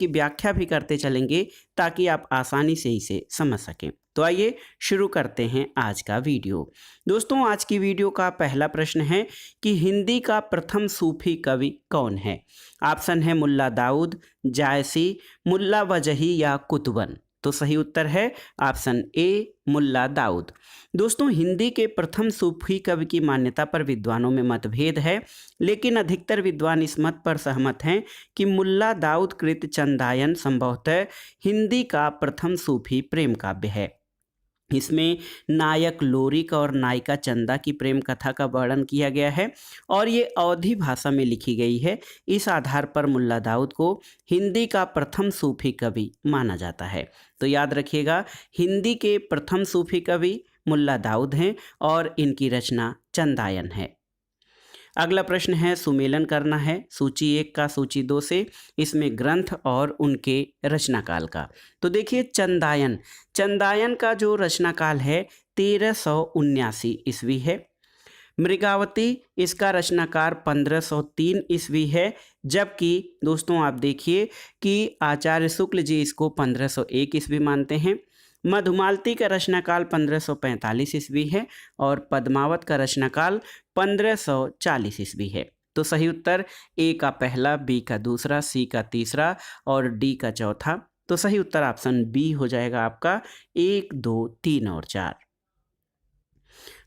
की व्याख्या भी करते चलेंगे ताकि आप आसानी से इसे समझ सकें। तो आइए शुरू करते हैं आज का वीडियो। दोस्तों, आज की वीडियो का पहला प्रश्न है कि हिंदी का प्रथम सूफी कवि कौन है। ऑप्शन है मुल्ला दाऊद, जायसी, मुल्ला वजही या कुतुबन। तो सही उत्तर है ऑप्शन ए मुल्ला दाऊद। दोस्तों, हिंदी के प्रथम सूफी कवि की मान्यता पर विद्वानों में मतभेद है, लेकिन अधिकतर विद्वान इस मत पर सहमत हैं कि मुल्ला दाऊद कृत चंदायन संभवतः हिंदी का प्रथम सूफी प्रेम काव्य है। इसमें नायक लोरिक और नायिका चंदा की प्रेम कथा का वर्णन किया गया है और ये अवधी भाषा में लिखी गई है। इस आधार पर मुल्ला दाऊद को हिंदी का प्रथम सूफी कवि माना जाता है। तो याद रखिएगा, हिंदी के प्रथम सूफी कवि मुल्ला दाऊद हैं और इनकी रचना चंदायन है। अगला प्रश्न है, सुमेलन करना है सूची 1 का सूची 2 से, इसमें ग्रंथ और उनके रचनाकाल का। तो देखिए, चंदायन का जो रचनाकाल है 1379 ईस्वी है। मृगावती, इसका रचनाकार 1503 ईस्वी है। जबकि दोस्तों आप देखिए कि आचार्य शुक्ल जी इसको 1501 ईस्वी मानते हैं। मधुमालती का रचनाकाल 1545 ईस्वी है और पद्मावत का रचनाकाल 1540 ईस्वी है। तो सही उत्तर ए का पहला, बी का दूसरा, सी का तीसरा और डी का चौथा। तो सही उत्तर ऑप्शन बी हो जाएगा आपका 1, 2, 3 और 4।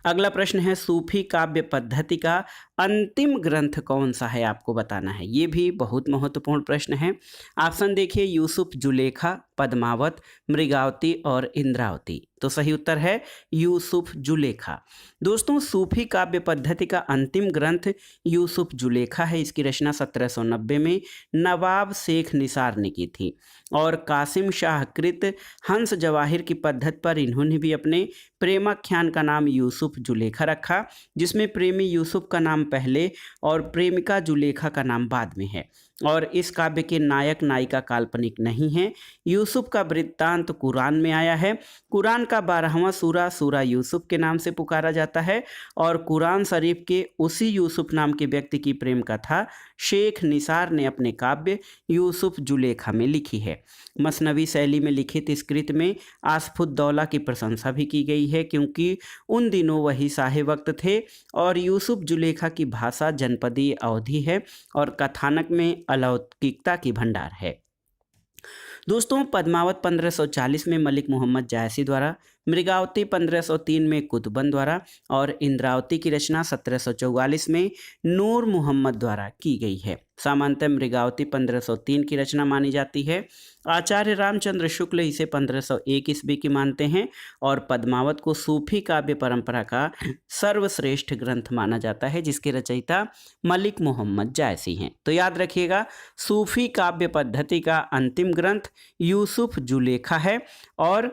अगला प्रश्न है, सूफी काव्य पद्धति का अंतिम ग्रंथ कौन सा है, आपको बताना है। ये भी बहुत महत्वपूर्ण प्रश्न है। ऑप्शन देखिए, यूसुफ जुलेखा, पद्मावत, मृगावती और इंद्रावती। तो सही उत्तर है यूसुफ जुलेखा। दोस्तों, सूफी काव्य पद्धति का अंतिम ग्रंथ यूसुफ जुलेखा है। इसकी रचना 1790 में नवाब शेख निसार ने की थी और कासिम शाह कृत हंस जवाहिर की पद्धति पर इन्होंने भी अपने प्रेमाख्यान का नाम यूसुफ जुलेखा रखा, जिसमें प्रेमी यूसुफ का नाम पहले और प्रेमिका जुलेखा का नाम बाद में है। और इस काव्य के नायक नायिका काल्पनिक नहीं है। यूसुफ का वृत्तांत कुरान में आया है। कुरान का 12वां सूरा सूरा यूसुफ के नाम से पुकारा जाता है और कुरान शरीफ के उसी यूसुफ नाम के व्यक्ति की प्रेम कथा शेख निसार ने अपने काव्य यूसुफ जुलेखा में लिखी है। मसनवी शैली में लिखित इस कृत में आसफुद्दौला की प्रशंसा भी की गई है, क्योंकि उन दिनों वही शाहे वक्त थे और यूसुफ जुलेखा की भाषा जनपदीय अवधी है और कथानक में अलौकिकता की भंडार है। दोस्तों, पद्मावत 1540 में मलिक मोहम्मद जायसी द्वारा, मृगावती 1503 में कुतुबन द्वारा और इंद्रावती की रचना 1744 में नूर मोहम्मद द्वारा की गई है। सामान्यतः मृगावती 1503 की रचना मानी जाती है। आचार्य रामचंद्र शुक्ल इसे 1501 ईस्वी की मानते हैं और पद्मावत को सूफी काव्य परंपरा का सर्वश्रेष्ठ ग्रंथ माना जाता है, जिसके रचयिता मलिक मोहम्मद जायसी हैं। तो याद रखिएगा, सूफी काव्य पद्धति का अंतिम ग्रंथ यूसुफ जुलेखा है। और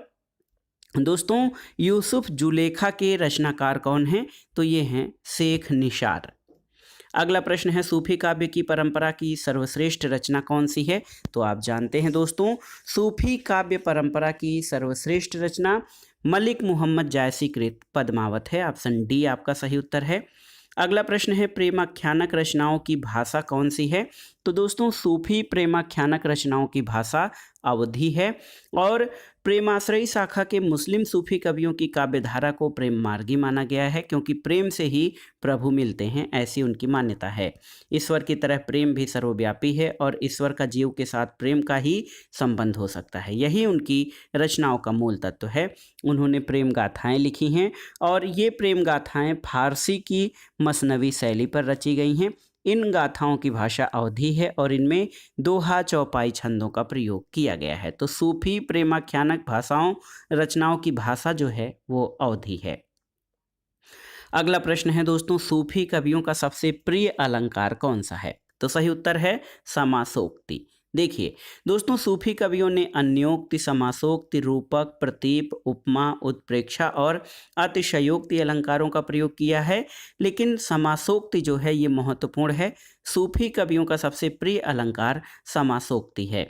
दोस्तों, यूसुफ जुलेखा के रचनाकार कौन हैं, तो ये हैं शेख निसार। अगला प्रश्न है, सूफी काव्य की परंपरा की सर्वश्रेष्ठ रचना कौन सी है। तो आप जानते हैं दोस्तों, सूफी काव्य परंपरा की सर्वश्रेष्ठ रचना मलिक मोहम्मद जायसी कृत पद्मावत है। ऑप्शन डी आपका सही उत्तर है। अगला प्रश्न है, प्रेमाख्यानक रचनाओं की भाषा कौन सी है। तो दोस्तों, सूफी प्रेमाख्यानक रचनाओं की भाषा अवधी है और प्रेमाश्रयी शाखा के मुस्लिम सूफी कवियों की काव्यधारा को प्रेम मार्गी माना गया है, क्योंकि प्रेम से ही प्रभु मिलते हैं, ऐसी उनकी मान्यता है। ईश्वर की तरह प्रेम भी सर्वव्यापी है और ईश्वर का जीव के साथ प्रेम का ही संबंध हो सकता है। यही उनकी रचनाओं का मूल तत्व है। उन्होंने प्रेम गाथाएं लिखी हैं और ये प्रेम गाथाएं फारसी की मसनवी शैली पर रची गई हैं। इन गाथाओं की भाषा अवधी है और इनमें दोहा चौपाई छंदों का प्रयोग किया गया है। तो सूफी प्रेमाख्यानक भाषाओं रचनाओं की भाषा जो है वो अवधी है। अगला प्रश्न है दोस्तों, सूफी कवियों का सबसे प्रिय अलंकार कौन सा है। तो सही उत्तर है समासोक्ति। देखिए दोस्तों, सूफी कवियों ने अन्योक्ति, समासोक्ति, रूपक, प्रतीप, उपमा, उत्प्रेक्षा और अतिशयोक्ति अलंकारों का प्रयोग किया है, लेकिन समासोक्ति जो है ये महत्वपूर्ण है। सूफी कवियों का सबसे प्रिय अलंकार समासोक्ति है।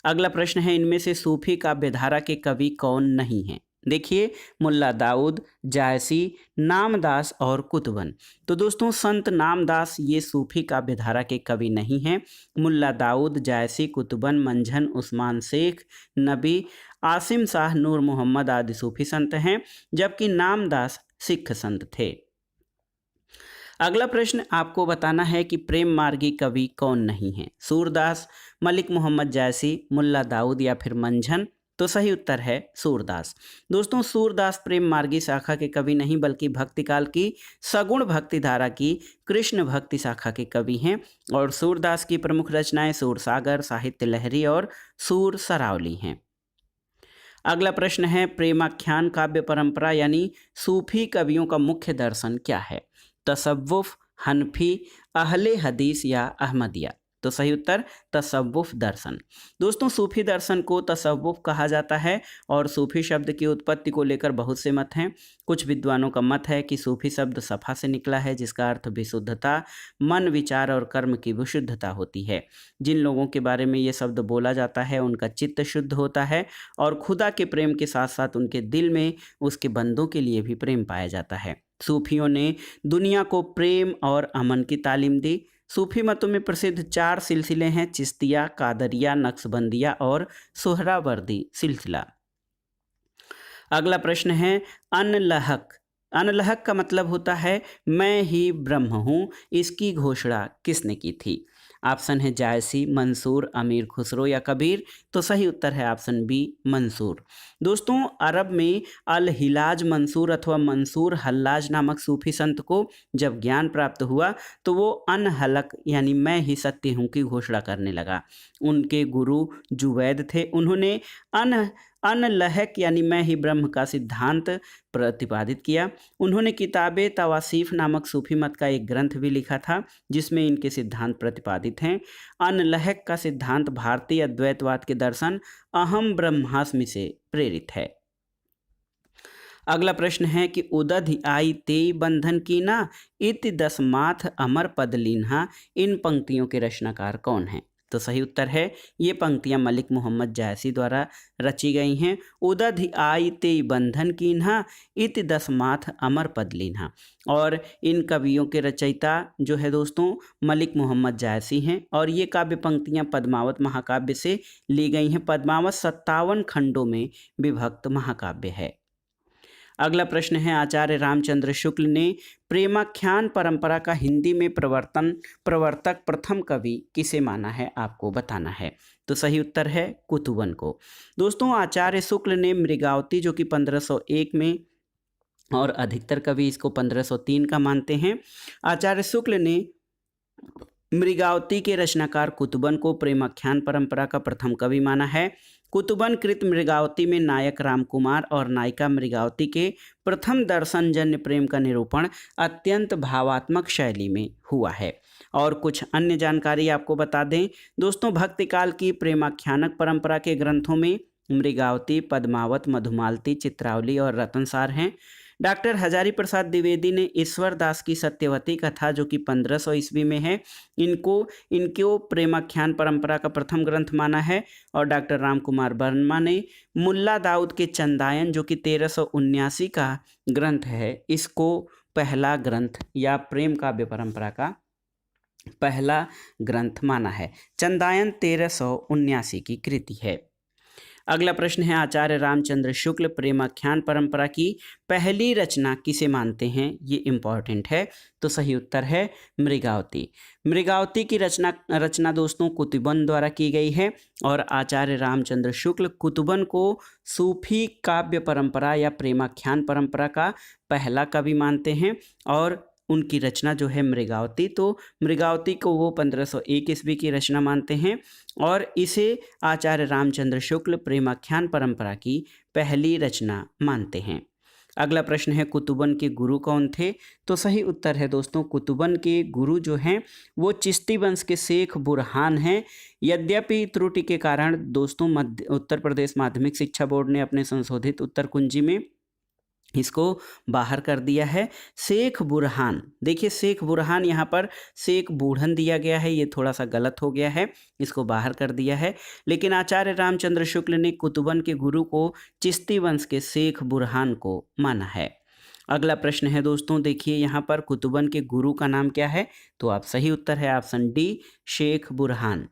अगला प्रश्न है, इनमें से सूफी काव्यधारा के कवि कौन नहीं हैं। देखिए, मुल्ला दाऊद, जायसी, नामदास और कुतुबन। तो दोस्तों संत नामदास ये सूफी काव्यधारा के कवि नहीं हैं। मुल्ला दाऊद, जायसी, कुतुबन, मंझन, उस्मान शेख, नबी, आसिम शाह, नूर मोहम्मद आदि सूफी संत हैं, जबकि नामदास सिख संत थे। अगला प्रश्न आपको बताना है कि प्रेम मार्गी कवि कौन नहीं है। सूरदास, मलिक मोहम्मद जायसी, मुल्ला दाऊद या फिर मंझन। तो सही उत्तर है सूरदास। दोस्तों सूरदास प्रेम मार्गी शाखा के कवि नहीं बल्कि भक्तिकाल की सगुण भक्ति धारा की कृष्ण भक्ति शाखा के कवि हैं। और सूरदास की प्रमुख रचनाएं सूरसागर, साहित्य लहरी और सूर सरावली हैं। अगला प्रश्न है प्रेमाख्यान काव्य परंपरा यानी सूफी कवियों का मुख्य दर्शन क्या है। तसव्वुफ, हनफी, अहले हदीस या अहमदिया। तो सही उत्तर तसव्वुफ दर्शन। दोस्तों सूफी दर्शन को तसव्वुफ कहा जाता है और सूफी शब्द की उत्पत्ति को लेकर बहुत से मत हैं। कुछ विद्वानों का मत है कि सूफी शब्द सफ़ा से निकला है जिसका अर्थ विशुद्धता, मन, विचार और कर्म की विशुद्धता होती है। जिन लोगों के बारे में ये शब्द बोला जाता है उनका चित्त शुद्ध होता है और खुदा के प्रेम के साथ साथ उनके दिल में उसके बंदों के लिए भी प्रेम पाया जाता है। सूफियों ने दुनिया को प्रेम और अमन की तालीम दी। सूफी मतों में प्रसिद्ध 4 सिलसिले हैं, चिश्तिया, कादरिया, नक्शबंदिया और सोहरावर्दी सिलसिला। अगला प्रश्न है अनलहक। अनलहक का मतलब होता है मैं ही ब्रह्म हूँ, इसकी घोषणा किसने की थी। ऑप्शन है जायसी, मंसूर, अमीर खुसरो या कबीर। तो सही उत्तर है ऑप्शन बी मंसूर। दोस्तों अरब में अल हिलाज मंसूर अथवा मंसूर हल्लाज नामक सूफी संत को जब ज्ञान प्राप्त हुआ तो वो अनहलक यानी मैं ही सत्य हूँ की घोषणा करने लगा। उनके गुरु जुवैद थे, उन्होंने अनलहक यानी मैं ही ब्रह्म का सिद्धांत प्रतिपादित किया। उन्होंने किताबे तवासीफ नामक सूफी मत का एक ग्रंथ भी लिखा था जिसमें इनके सिद्धांत प्रतिपादित हैं। अनलहक का सिद्धांत भारतीय अद्वैतवाद के दर्शन अहम ब्रह्मास्मि से प्रेरित है। अगला प्रश्न है कि उदधि आई तेई बंधन कीना, इति दसमाथ अमर पद लीन्हा। इन पंक्तियों के रचनाकार कौन हैं। तो सही उत्तर है ये पंक्तियां मलिक मोहम्मद जायसी द्वारा रची गई हैं। उदधि आई तेई बंधन कीन्हा, इति दसमाथ अमर पद लीन्हा। और इन कवियों के रचयिता जो है दोस्तों मलिक मोहम्मद जायसी हैं और ये काव्य पंक्तियां पद्मावत महाकाव्य से ली गई हैं। पद्मावत 57 खंडों में विभक्त महाकाव्य है। अगला प्रश्न है आचार्य रामचंद्र शुक्ल ने प्रेमाख्यान परंपरा का हिंदी में प्रवर्तक प्रथम कवि किसे माना है, आपको बताना है। तो सही उत्तर है कुतुबन को। दोस्तों आचार्य शुक्ल ने मृगावती जो कि 1501 में और अधिकतर कवि इसको 1503 का मानते हैं। आचार्य शुक्ल ने मृगावती के रचनाकार कुतुबन को प्रेमाख्यान परंपरा का प्रथम कवि माना है। कुतुबन कृत मृगावती में नायक रामकुमार और नायिका मृगावती के प्रथम दर्शनजन्य प्रेम का निरूपण अत्यंत भावात्मक शैली में हुआ है। और कुछ अन्य जानकारी आपको बता दें दोस्तों, भक्तिकाल की प्रेमाख्यानक परंपरा के ग्रंथों में मृगावती, पद्मावत, मधुमालती, चित्रावली और रतनसार हैं। डॉक्टर हजारी प्रसाद द्विवेदी ने ईश्वर दास की सत्यवती कथा जो कि 1500 ईस्वी में है इनको प्रेमाख्यान परंपरा का प्रथम ग्रंथ माना है। और डॉक्टर रामकुमार वर्मा ने मुल्ला दाऊद के चंदायन जो कि 1379 का ग्रंथ है इसको पहला ग्रंथ या प्रेम काव्य परंपरा का पहला ग्रंथ माना है। चंदायन 1379 की कृति है। अगला प्रश्न है आचार्य रामचंद्र शुक्ल प्रेमाख्यान परंपरा की पहली रचना किसे मानते हैं, ये इम्पॉर्टेंट है। तो सही उत्तर है मृगावती। मृगावती की रचना दोस्तों कुतुबन द्वारा की गई है और आचार्य रामचंद्र शुक्ल कुतुबन को सूफी काव्य परंपरा या प्रेमाख्यान परंपरा का पहला कवि मानते हैं और उनकी रचना जो है मृगावती, तो मृगावती को वो 1501 ईस्वी की रचना मानते हैं और इसे आचार्य रामचंद्र शुक्ल प्रेमाख्यान परंपरा की पहली रचना मानते हैं। अगला प्रश्न है कुतुबन के गुरु कौन थे। तो सही उत्तर है दोस्तों कुतुबन के गुरु जो हैं वो चिश्ती वंश के शेख बुरहान हैं। यद्यपि त्रुटि के कारण दोस्तों उत्तर प्रदेश माध्यमिक शिक्षा बोर्ड ने अपने संशोधित उत्तर कुंजी में इसको बाहर कर दिया है शेख बुरहान। देखिए शेख बुरहान यहाँ पर शेख बूढ़न दिया गया है, ये थोड़ा सा गलत हो गया है, इसको बाहर कर दिया है। लेकिन आचार्य रामचंद्र शुक्ल ने कुतुबन के गुरु को चिश्ती वंश के शेख बुरहान को माना है। अगला प्रश्न है दोस्तों, देखिए यहाँ पर कुतुबन के गुरु का नाम क्या है? तो आप सही उत्तर है ऑप्शन डी, शेख बुरहान।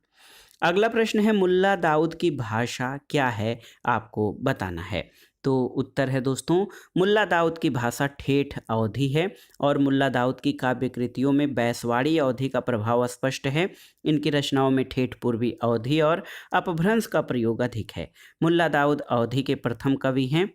अगला प्रश्न है मुल्ला दाऊद की भाषा क्या है, आपको बताना है। तो उत्तर है दोस्तों, मुल्ला दाऊद की भाषा ठेठ अवधी है और मुल्ला दाऊद की काव्य कृतियों में बैसवाड़ी अवधी का प्रभाव स्पष्ट है। इनकी रचनाओं में ठेठ पूर्वी अवधी और अपभ्रंश का प्रयोग अधिक है। मुल्ला दाऊद अवधी के प्रथम कवि हैं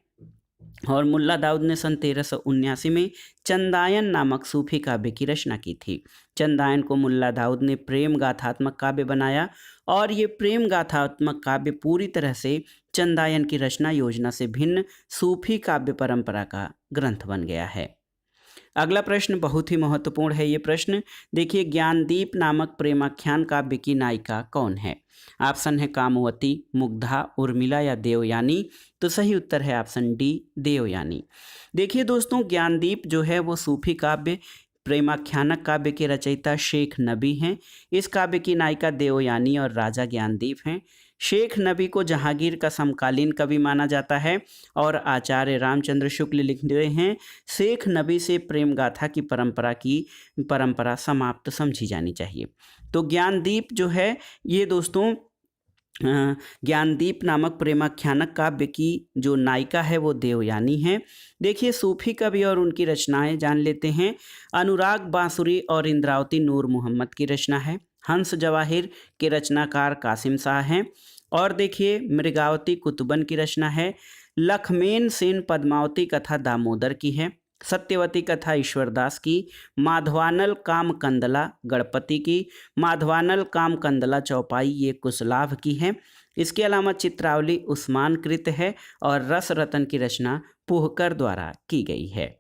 और मुल्ला दाऊद ने सन 1379 में चंदायन नामक सूफी काव्य की रचना की थी। चंदायन को मुल्ला दाऊद ने प्रेम गाथात्मक काव्य बनाया और ये प्रेम गाथात्मक काव्य पूरी तरह से चंदायन की रचना योजना से भिन्न सूफी काव्य परंपरा का ग्रंथ बन गया है। अगला प्रश्न बहुत ही महत्वपूर्ण है ये प्रश्न। देखिए ज्ञानदीप नामक प्रेमाख्यान काव्य की नायिका कौन है? ऑप्शन है कामवती, मुग्धा, उर्मिला या देवयानी। तो सही उत्तर है ऑप्शन डी, देवयानी। देखिए दोस्तों ज्ञानदीप जो है वो सूफी काव्य प्रेमाख्यानक काव्य के रचयिता शेख नबी हैं। इस काव्य की नायिका देवयानी और राजा ज्ञानदीप हैं। शेख नबी को जहांगीर का समकालीन कवि माना जाता है और आचार्य रामचंद्र शुक्ल लिख रहे हैं शेख नबी से प्रेम गाथा की परंपरा समाप्त समझी जानी चाहिए। तो ज्ञानदीप जो है ये दोस्तों ज्ञानदीप नामक प्रेमाख्यानक काव्य की जो नायिका है वो देवयानी है। देखिए सूफी कवि और उनकी रचनाएं जान लेते हैं। अनुराग बांसुरी और इंद्रावती नूर मोहम्मद की रचना है। हंस जवाहिर के रचनाकार कासिम शाह हैं। और देखिए मृगावती कुतुबन की रचना है। लखमेन सेन पद्मावती कथा दामोदर की है। सत्यवती कथा ईश्वरदास की। माधवानल काम कंदला गणपति की। माधवानल काम कंदला चौपाई ये कुशलाभ की है। इसके अलावा चित्रावली उस्मान कृत है और रस रतन की रचना पुहकर द्वारा की गई है।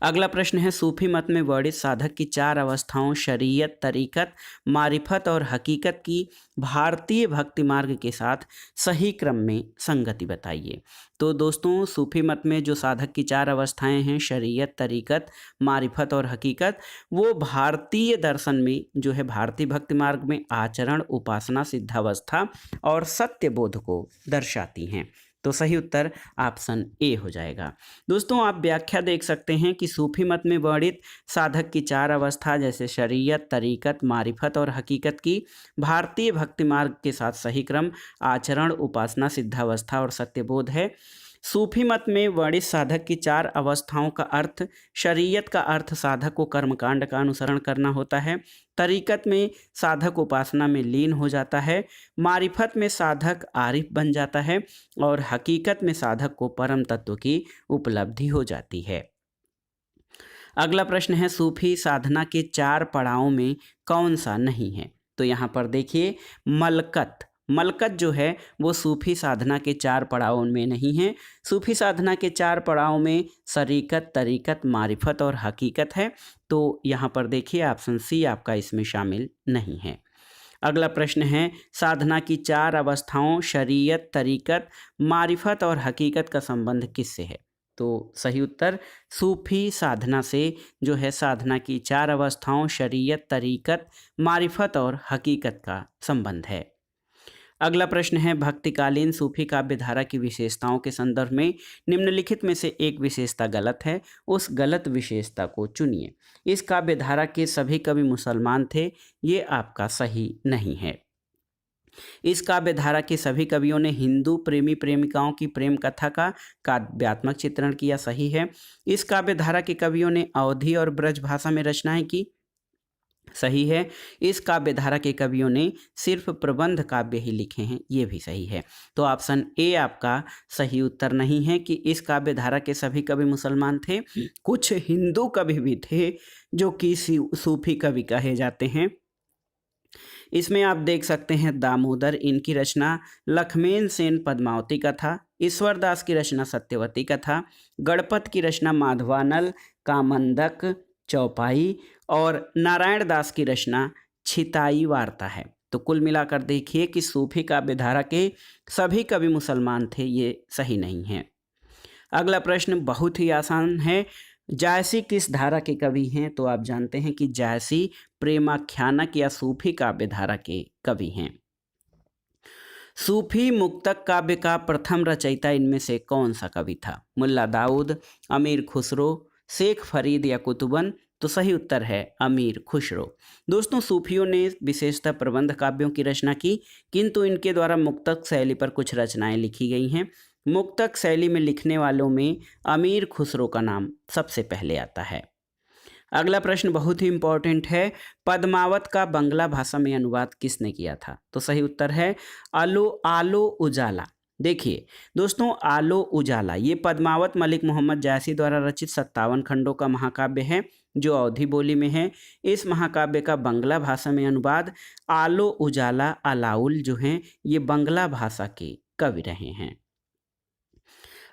अगला प्रश्न है सूफी मत में वर्णित साधक की चार अवस्थाओं शरीयत, तरीकत, मारिफत और हकीकत की भारतीय भक्ति मार्ग के साथ सही क्रम में संगति बताइए। तो दोस्तों सूफी मत में जो साधक की चार अवस्थाएं हैं शरीयत, तरीकत, मारिफत और हकीकत, वो भारतीय दर्शन में जो है भारतीय भक्ति मार्ग में आचरण, उपासना, सिद्धावस्था और सत्य बोध को दर्शाती हैं। तो सही उत्तर ऑप्शन ए हो जाएगा। दोस्तों आप व्याख्या देख सकते हैं कि सूफी मत में वर्णित साधक की चार अवस्था जैसे शरीयत, तरीकत, मारिफत और हकीकत की भारतीय भक्ति मार्ग के साथ सही क्रम आचरण, उपासना, सिद्धावस्था और सत्यबोध है। सूफी मत में वर्णित साधक की चार अवस्थाओं का अर्थ शरीयत का अर्थ साधक को कर्मकांड का अनुसरण करना होता है। तरीकत में साधक उपासना में लीन हो जाता है। मारिफत में साधक आरिफ बन जाता है और हकीकत में साधक को परम तत्व की उपलब्धि हो जाती है। अगला प्रश्न है सूफी साधना के चार पड़ावों में कौन सा नहीं है? तो यहाँ पर देखिए मलकत जो है वो सूफी साधना के चार पड़ावों में नहीं है। सूफी साधना के चार पड़ावों में शरीकत, तरीकत, मारिफत और हकीकत है। तो यहाँ पर देखिए ऑप्शन सी आपका इसमें शामिल नहीं है। अगला प्रश्न है साधना की चार अवस्थाओं शरीयत, तरीकत, मारिफत और हकीकत का संबंध किससे है? तो सही उत्तर सूफी साधना से जो है साधना की चार अवस्थाओं शरीयत, तरीकत, मारिफत और हकीकत का संबंध है। अगला प्रश्न है भक्तिकालीन सूफी काव्य धारा की विशेषताओं के संदर्भ में निम्नलिखित में से एक विशेषता गलत है, उस गलत विशेषता को चुनिए। इस काव्य धारा के सभी कवि मुसलमान थे, ये आपका सही नहीं है। इस काव्य धारा के सभी कवियों ने हिंदू प्रेमी प्रेमिकाओं की प्रेम कथा का काव्यात्मक चित्रण किया, सही है। इस काव्य धारा के कवियों ने अवधी और ब्रज भाषा में रचनाएं की, सही है। इस काव्य धारा के कवियों ने सिर्फ प्रबंध काव्य ही लिखे हैं, ये भी सही है। तो ऑप्शन ए आपका सही उत्तर नहीं है कि इस काव्य धारा के सभी कवि मुसलमान थे। कुछ हिंदू कवि भी थे जो कि सूफी कवि कहे जाते हैं। इसमें आप देख सकते हैं दामोदर, इनकी रचना लखमेन सेन पद्मावती कथा, ईश्वरदास की रचना सत्यवती कथा, गणपत की रचना माधवानल कामंदक चौपाई और नारायण दास की रचना छिताई वार्ता है। तो कुल मिलाकर देखिए कि सूफी काव्य धारा के सभी कवि मुसलमान थे, ये सही नहीं है। अगला प्रश्न बहुत ही आसान है। जायसी किस धारा के कवि हैं? तो आप जानते हैं कि जायसी प्रेमाख्यानक या सूफी काव्य धारा के कवि हैं। सूफी मुक्तक काव्य का प्रथम रचयिता इनमें से कौन सा कवि था? मुल्ला दाऊद, अमीर खुसरो, शेख फरीद या कुतुबन? तो सही उत्तर है अमीर खुसरो। दोस्तों, सूफियों ने विशेषतः प्रबंध काव्यों की रचना की, किंतु इनके द्वारा मुक्तक शैली पर कुछ रचनाएं लिखी गई हैं। मुक्तक शैली में लिखने वालों में अमीर खुसरो का नाम सबसे पहले आता है। अगला प्रश्न बहुत ही इंपॉर्टेंट है। पद्मावत का बंगला भाषा में अनुवाद किसने किया था? तो सही उत्तर है आलो उजाला। देखिए दोस्तों, आलो उजाला ये पद्मावत मलिक मोहम्मद जायसी द्वारा रचित 57 खंडों का महाकाव्य है जो अवधी बोली में है। इस महाकाव्य का बंगला भाषा में अनुवाद आलो उजाला अलाउल जो हैं ये बंगला भाषा के कवि रहे हैं।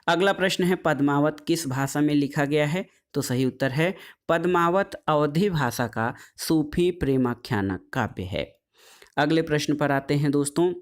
अगला प्रश्न है, पद्मावत किस भाषा में लिखा गया है? तो सही उत्तर है पद्मावत अवधी भाषा का सूफी प्रेमाख्यानक काव्य है। अगले प्रश्न पर आते हैं दोस्तों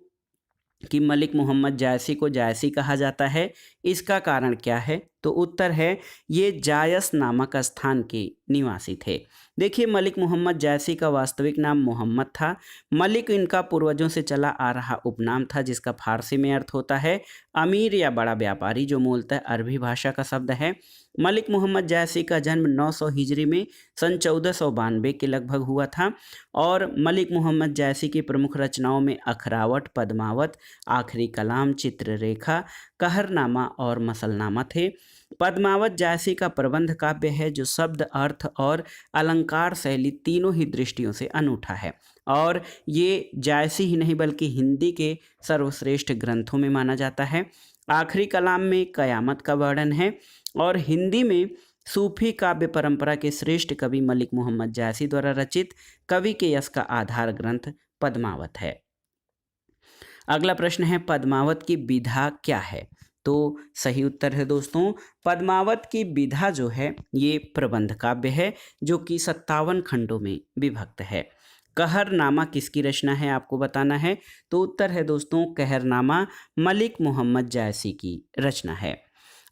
कि मलिक मोहम्मद जायसी को जायसी कहा जाता है, इसका कारण क्या है? तो उत्तर है ये जायस नामक स्थान के निवासी थे। देखिए, मलिक मोहम्मद जायसी का वास्तविक नाम मोहम्मद था। मलिक इनका पूर्वजों से चला आ रहा उपनाम था जिसका फारसी में अर्थ होता है अमीर या बड़ा व्यापारी, जो मूलतः अरबी भाषा का शब्द है। मलिक मोहम्मद जायसी का जन्म 900 हिजरी में सन 1492 के लगभग हुआ था और मलिक मोहम्मद जायसी की प्रमुख रचनाओं में अखरावट, पद्मावत, आखिरी कलाम, चित्ररेखा, कहरनामा और मसलनामा थे। पद्मावत जायसी का प्रबंध काव्य है जो शब्द, अर्थ और अलंकार शैली तीनों ही दृष्टियों से अनूठा है और ये जायसी ही नहीं बल्कि हिंदी के सर्वश्रेष्ठ ग्रंथों में माना जाता है। आखिरी कलाम में कयामत का वर्णन है और हिंदी में सूफी काव्य परंपरा के श्रेष्ठ कवि मलिक मोहम्मद जायसी द्वारा रचित कवि के यश का आधार ग्रंथ पद्मावत है। अगला प्रश्न है, पद्मावत की विधा क्या है? तो सही उत्तर है दोस्तों पद्मावत की विधा जो है ये प्रबंध काव्य है जो कि 57 खंडों में विभक्त है। कहरनामा किसकी रचना है आपको बताना है, तो उत्तर है दोस्तों कहरनामा मलिक मोहम्मद जायसी की रचना है।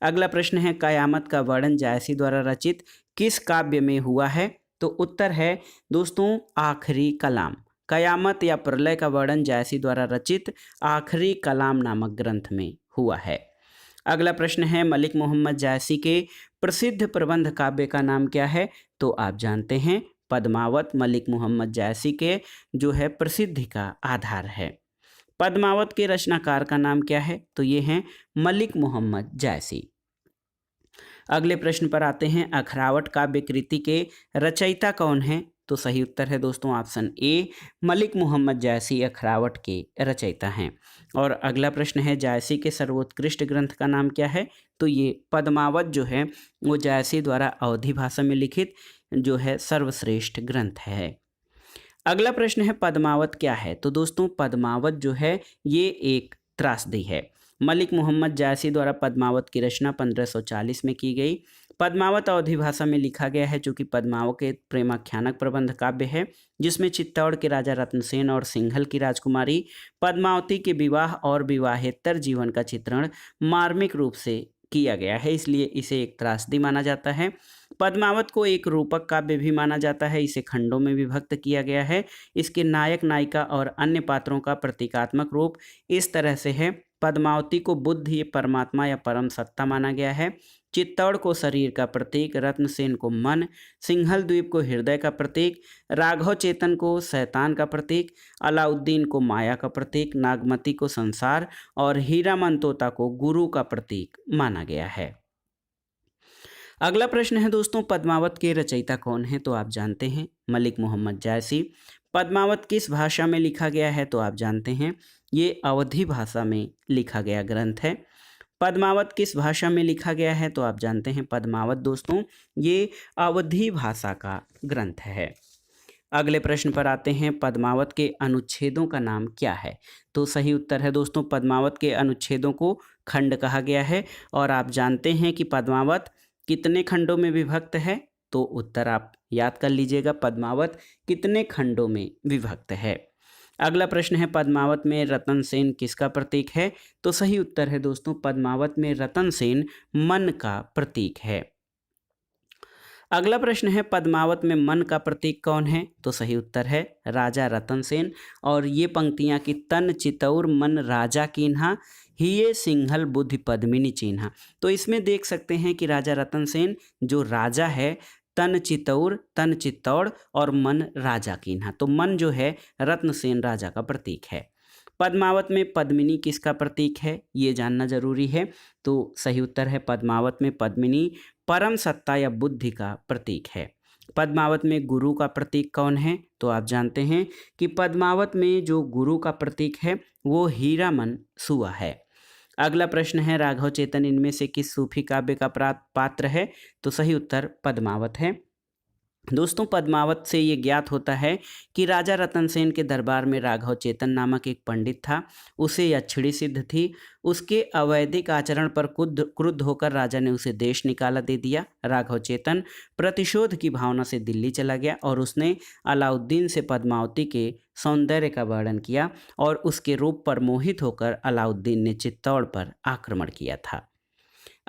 अगला प्रश्न है, कयामत का वर्णन जायसी द्वारा रचित किस काव्य में हुआ है? तो उत्तर है दोस्तों आखिरी कलाम। कयामत या प्रलय का वर्णन जायसी द्वारा रचित आखिरी कलाम नामक ग्रंथ में हुआ है। अगला प्रश्न है, मलिक मोहम्मद जायसी के प्रसिद्ध प्रबंध काव्य का नाम क्या है? तो आप जानते हैं पद्मावत मलिक मोहम्मद जायसी के जो है प्रसिद्धि का आधार है। पद्मावत के रचनाकार का नाम क्या है? तो ये हैं मलिक मोहम्मद जायसी। अगले प्रश्न पर आते हैं, अखरावट काव्य कृति के रचयिता कौन है? तो सही उत्तर है दोस्तों ऑप्शन ए मलिक मोहम्मद जायसी अखरावट के रचयिता हैं। और अगला प्रश्न है, जायसी के सर्वोत्कृष्ट ग्रंथ का नाम क्या है? तो ये पद्मावत जो है वो जायसी द्वारा अवधी भाषा में लिखित जो है सर्वश्रेष्ठ ग्रंथ है। अगला प्रश्न है, पद्मावत क्या है? तो दोस्तों पद्मावत जो है ये एक त्रासदी है। मलिक मोहम्मद जायसी द्वारा पद्मावत की रचना 1540 में की गई। पद्मावत अवधी भाषा में लिखा गया है जो कि पद्मावत के प्रेमाख्यानक प्रबंध काव्य है जिसमें चित्तौड़ के राजा रत्नसेन और सिंघल की राजकुमारी पद्मावती के विवाह और विवाहेतर जीवन का चित्रण मार्मिक रूप से किया गया है, इसलिए इसे एक त्रासदी माना जाता है। पद्मावत को एक रूपक काव्य भी माना जाता है, इसे खंडों में विभक्त किया गया है। इसके नायक, नायिका और अन्य पात्रों का प्रतीकात्मक रूप इस तरह से है। पद्मावती को बुद्धि, परमात्मा या परम सत्ता माना गया है। चित्तौड़ को शरीर का प्रतीक, रत्नसेन को मन, सिंघल द्वीप को हृदय का प्रतीक, राघव चेतन को शैतान का प्रतीक, अलाउद्दीन को माया का प्रतीक, नागमती को संसार और हीरामन तोता को गुरु का प्रतीक माना गया है। अगला प्रश्न है दोस्तों, पद्मावत के रचयिता कौन है? तो आप जानते हैं मलिक मोहम्मद जायसी। पद्मावत किस भाषा में लिखा गया है? तो आप जानते हैं ये अवधी भाषा में लिखा गया ग्रंथ है। पद्मावत किस भाषा में लिखा गया है? तो आप जानते हैं पद्मावत दोस्तों ये अवधी भाषा का ग्रंथ है। अगले प्रश्न पर आते हैं, पद्मावत के अनुच्छेदों का नाम क्या है? तो सही उत्तर है दोस्तों पद्मावत के अनुच्छेदों को खंड कहा गया है। और आप जानते हैं कि पद्मावत कितने खंडों में विभक्त है? तो उत्तर आप याद कर लीजिएगा, पद्मावत कितने खंडों में विभक्त है। अगला प्रश्न है पद्मावत में रतन सेन किसका प्रतीक है? तो सही उत्तर है दोस्तों, पद्मावत में रतन सेन मन का प्रतीक है। अगला प्रश्न है पद्मावत में मन का प्रतीक कौन है? तो सही उत्तर है राजा रतन सेन। और ये पंक्तियां कि तन चितौर मन राजा कीन्हा, हिये सिंघल बुद्धि पद्मिनी चिन्हा। तो इसमें देख सकते हैं कि राजा रतन सेन जो राजा है, तन चित्तौड़ और मन राजा कीन्हा। तो मन जो है रत्नसेन राजा का प्रतीक है। पद्मावत में पद्मिनी किसका प्रतीक है? ये जानना जरूरी है। तो सही उत्तर है पद्मावत में पद्मिनी परम सत्ता या बुद्धि का प्रतीक है। पद्मावत में गुरु का प्रतीक कौन है? तो आप जानते हैं कि पद्मावत में जो गुरु का प्रतीक है वो हीरामन सुआ है। अगला प्रश्न है राघव चेतन इनमें से किस सूफी काव्य का पात्र है? तो सही उत्तर पद्मावत है। दोस्तों पद्मावत से ये ज्ञात होता है कि राजा रतन सेन के दरबार में राघव चेतन नामक एक पंडित था। उसे यक्षिणी सिद्ध थी। उसके अवैधिक आचरण पर क्रुद्ध होकर राजा ने उसे देश निकाला दे दिया। राघव चेतन प्रतिशोध की भावना से दिल्ली चला गया और उसने अलाउद्दीन से पद्मावती के सौंदर्य का वर्णन किया और उसके रूप पर मोहित होकर अलाउद्दीन ने चित्तौड़ पर आक्रमण किया था।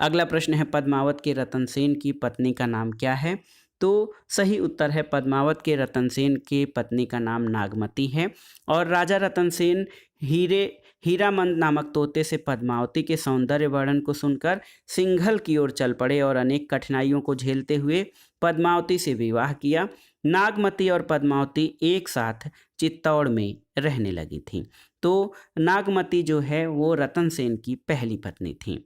अगला प्रश्न है पद्मावत के रतन सेन की पत्नी का नाम क्या है? तो सही उत्तर है पद्मावत के रतन सेन की पत्नी का नाम नागमती है। और राजा रतन सेन हीरामंद नामक तोते से पद्मावती के सौंदर्य वर्णन को सुनकर सिंघल की ओर चल पड़े और अनेक कठिनाइयों को झेलते हुए पद्मावती से विवाह किया। नागमती और पद्मावती एक साथ चित्तौड़ में रहने लगी थीं। तो नागमती जो है वो रतन सेन की पहली पत्नी थी।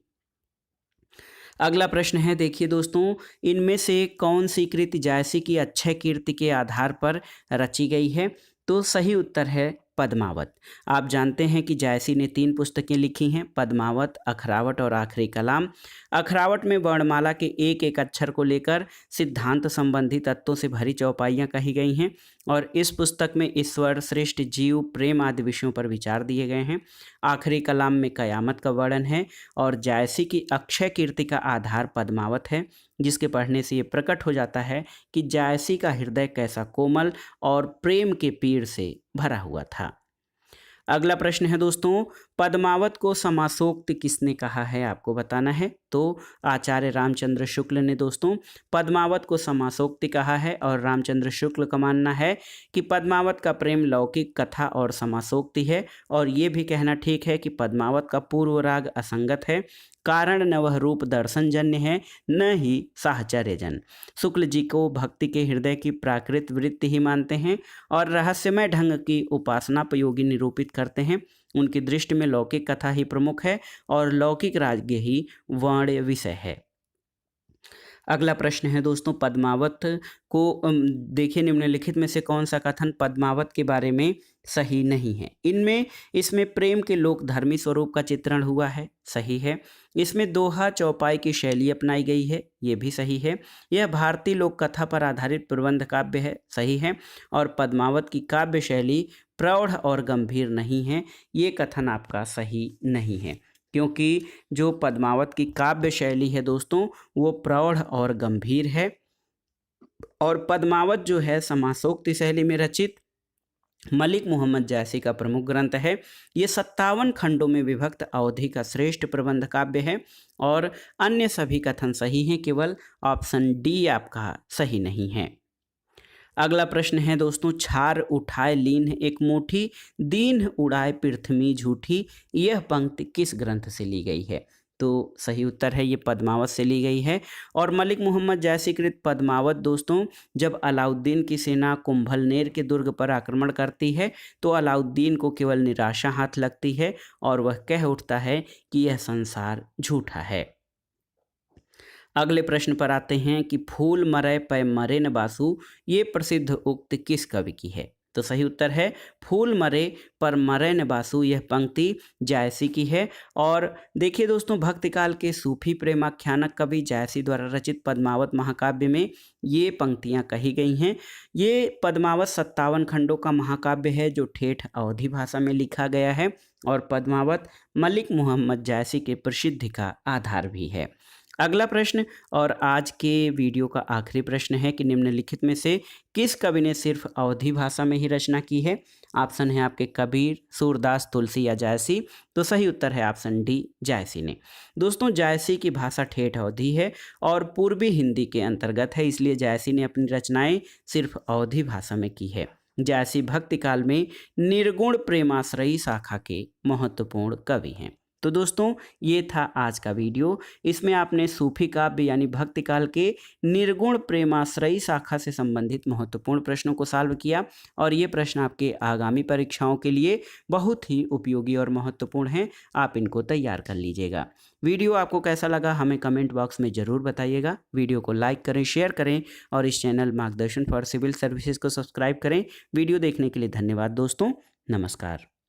अगला प्रश्न है देखिए दोस्तों, इनमें से कौन सी कृति जायसी की अक्षय कीर्ति के आधार पर रची गई है? तो सही उत्तर है पद्मावत। आप जानते हैं कि जायसी ने 3 पुस्तकें लिखी हैं, पद्मावत, अखरावट और आखिरी कलाम। अखरावट में वर्णमाला के एक एक अक्षर को लेकर सिद्धांत संबंधी तत्वों से भरी चौपाइयाँ कही गई हैं और इस पुस्तक में ईश्वर, श्रेष्ठ जीव, प्रेम आदि विषयों पर विचार दिए गए हैं। आखिरी कलाम में कयामत का वर्णन है और जायसी की अक्षय कीर्ति का आधार पद्मावत है, जिसके पढ़ने से ये प्रकट हो जाता है कि जायसी का हृदय कैसा कोमल और प्रेम के पीर से भरा हुआ था। अगला प्रश्न है दोस्तों, पद्मावत को समासोक्त किसने कहा है? आपको बताना है। तो आचार्य रामचंद्र शुक्ल ने दोस्तों पद्मावत को समासोक्ति कहा है और रामचंद्र शुक्ल का मानना है कि पद्मावत का प्रेम लौकिक कथा और समासोक्ति है और ये भी कहना ठीक है कि पद्मावत का पूर्व राग असंगत है, कारण न वह रूप दर्शनजन्य है न ही साहचर्यजन। शुक्ल जी को भक्ति के हृदय की प्राकृत वृत्ति ही मानते हैं और रहस्यमय ढंग की उपासनापयोगी निरूपित करते हैं। उनकी दृष्टि में लौकिक कथा ही प्रमुख है और लौकिक राज्य ही वर्ण्य विषय है। अगला प्रश्न है दोस्तों, पद्मावत को देखिए निम्नलिखित में से कौन सा कथन पद्मावत के बारे में सही नहीं है? इसमें प्रेम के लोकधर्मी स्वरूप का चित्रण हुआ है, सही है। इसमें दोहा चौपाई की शैली अपनाई गई है, ये भी सही है। यह भारतीय लोक कथा पर आधारित प्रबंध काव्य है, सही है। और पद्मावत की काव्य शैली प्रौढ़ और गंभीर नहीं है, ये कथन आपका सही नहीं है, क्योंकि जो पद्मावत की काव्य शैली है दोस्तों वो प्रौढ़ और गंभीर है। और पद्मावत जो है समासोक्ति शैली में रचित मलिक मोहम्मद जायसी का प्रमुख ग्रंथ है। ये 57 खंडों में विभक्त अवधि का श्रेष्ठ प्रबंध काव्य है और अन्य सभी कथन सही हैं, केवल ऑप्शन डी आपका सही नहीं है। अगला प्रश्न है दोस्तों, छार उठाए लीन एक मुट्ठी, दीन उड़ाए पृथ्वी झूठी, यह पंक्ति किस ग्रंथ से ली गई है? तो सही उत्तर है ये पद्मावत से ली गई है। और मलिक मोहम्मद जायसी कृत पद्मावत दोस्तों जब अलाउद्दीन की सेना कुंभलनेर के दुर्ग पर आक्रमण करती है तो अलाउद्दीन को केवल निराशा हाथ लगती है और वह कह उठता है कि यह संसार झूठा है। अगले प्रश्न पर आते हैं कि फूल मरै पै मरे न बासु, ये प्रसिद्ध उक्त किस कवि की है? तो सही उत्तर है फूल मरे पर मरै न बासु, यह पंक्ति जायसी की है। और देखिए दोस्तों, भक्तिकाल के सूफी प्रेमाख्यानक कवि जायसी द्वारा रचित पद्मावत महाकाव्य में ये पंक्तियां कही गई हैं। ये पद्मावत 57 खंडों का महाकाव्य है जो ठेठ अवधी भाषा में लिखा गया है और पद्मावत मलिक मोहम्मद जायसी के प्रसिद्धि का आधार भी है। अगला प्रश्न और आज के वीडियो का आखिरी प्रश्न है कि निम्नलिखित में से किस कवि ने सिर्फ अवधी भाषा में ही रचना की है? ऑप्शन है आपके कबीर, सूरदास, तुलसी या जायसी। तो सही उत्तर है ऑप्शन डी, जायसी ने। दोस्तों जायसी की भाषा ठेठ अवधी है और पूर्वी हिंदी के अंतर्गत है, इसलिए जायसी ने अपनी रचनाएं सिर्फ अवधी भाषा में की है। जायसी भक्ति काल में निर्गुण प्रेमाश्रयी शाखा के महत्वपूर्ण कवि हैं। तो दोस्तों ये था आज का वीडियो। इसमें आपने सूफी काव्य यानी भक्ति काल के निर्गुण प्रेमाश्रयी शाखा से संबंधित महत्वपूर्ण प्रश्नों को सॉल्व किया और ये प्रश्न आपके आगामी परीक्षाओं के लिए बहुत ही उपयोगी और महत्वपूर्ण हैं। आप इनको तैयार कर लीजिएगा। वीडियो आपको कैसा लगा हमें कमेंट बॉक्स में ज़रूर बताइएगा। वीडियो को लाइक करें, शेयर करें और इस चैनल मार्गदर्शन फॉर सिविल सर्विसेज को सब्सक्राइब करें। वीडियो देखने के लिए धन्यवाद दोस्तों। नमस्कार।